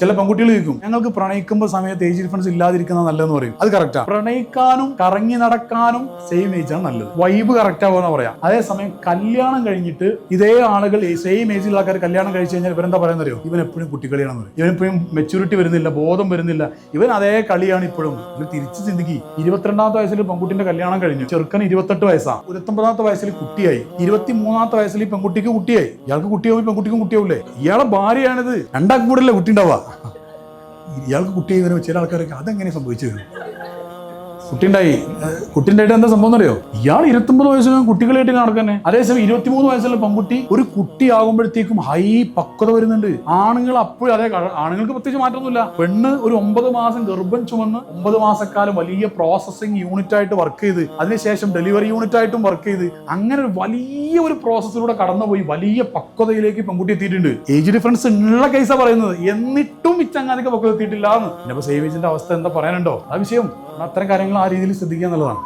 ചില പെൺകുട്ടികൾ ചോദിക്കും ഞങ്ങൾക്ക് പ്രണയിക്കുമ്പോൾ സമയത്ത് ഏജ് ഡിഫറൻസ് ഇല്ലാതിരിക്കുന്നത് നല്ലതെന്ന് പറയും. അത് കറക്റ്റാ. പ്രണയിക്കാനും കറങ്ങി നടക്കാനും സെയിം ഏജ് ആണ് നല്ലത്. വൈബ് കറക്റ്റ് ആവുമെന്ന് പറയാം. അതേസമയം കല്യാണം കഴിഞ്ഞിട്ട് ഇതേ ആളുകൾ സെയിം ഏജിലുള്ള ആൾക്കാർ കല്യാണം കഴിച്ചു കഴിഞ്ഞാൽ ഇവരെന്താ പറയുന്നത് അറിയോ? ഇവൻ എപ്പോഴും കുട്ടികളിയാണെന്ന് പറയും. ഇവനെപ്പോഴും മെച്യൂരിറ്റി വരുന്നില്ല, ബോധം വരുന്നില്ല, ഇവൻ അതേ കളിയാണ് ഇപ്പോഴും. ഇവർ തിരിച്ച് ചിന്തിക്കി. 22ാമത്തെ വയസ്സിൽ പെൺകുട്ടിന്റെ കല്യാണം കഴിഞ്ഞു, ചെറുക്കന് 28 വയസ്സാണ്. 29ാമത്തെ വയസ്സിൽ കുട്ടിയായി, 23ാമത്തെ വയസ്സിൽ പെൺകുട്ടിക്ക് കുട്ടിയായി. ഇയാൾക്ക് കുട്ടിയാവും, പെൺകുട്ടിക്കും കുട്ടിയാവില്ലേ? ഇയാളെ ഭാര്യയാണിത്. രണ്ടാക്കും കൂടെ അല്ലേ കുട്ടി ഉണ്ടാവുക. ഇയാൾക്ക് കുട്ടിയായി വരുമ്പോൾ ചില ആൾക്കാരൊക്കെ അതെങ്ങനെ സംഭവിച്ചു വരും? കുട്ടിണ്ടായി, കുട്ടിണ്ടായിട്ട് എന്താ സംഭവം അറിയോ? ഇയാൾ 29 വയസ്സിൽ കുട്ടികളായിട്ട് നടക്കന്നെ. അതേസമയം 23 വയസ്സുള്ള പെൺകുട്ടി ഒരു കുട്ടിയാകുമ്പോഴത്തേക്കും ഹൈ പക്വത വരുന്നുണ്ട്. ആണുങ്ങൾ അപ്പോഴും അതേ, ആണുങ്ങൾക്ക് പ്രത്യേകിച്ച് മാറ്റമൊന്നുമില്ല. പെണ്ണ് ഒരു 9 മാസം ഗർഭം ചുമന്ന് 9 മാസക്കാലം വലിയ പ്രോസസ്സിംഗ് യൂണിറ്റ് ആയിട്ട് വർക്ക് ചെയ്ത് അതിനുശേഷം ഡെലിവറി യൂണിറ്റ് ആയിട്ടും വർക്ക് ചെയ്ത് അങ്ങനെ ഒരു വലിയ ഒരു പ്രോസസ്സിലൂടെ കടന്നുപോയി വലിയ പക്വതയിലേക്ക് പെൺകുട്ടി എത്തിയിട്ടുണ്ട്. ഏജ് ഡിഫറൻസ് ഉള്ള കേസാണ് പറയുന്നത്. എന്നിട്ടും ഇച്ചങ്ങാതിക്ക് പക്വത എത്തിയിട്ടില്ല എന്ന്. പിന്നെ സേവ് ഏജിന്റെ അവസ്ഥ എന്താ പറയാനുണ്ടോ? ആ വിഷയം അത്തരം കാര്യങ്ങൾ ആ രീതിയിൽ ശ്രദ്ധിക്കുക എന്നുള്ളതാണ്.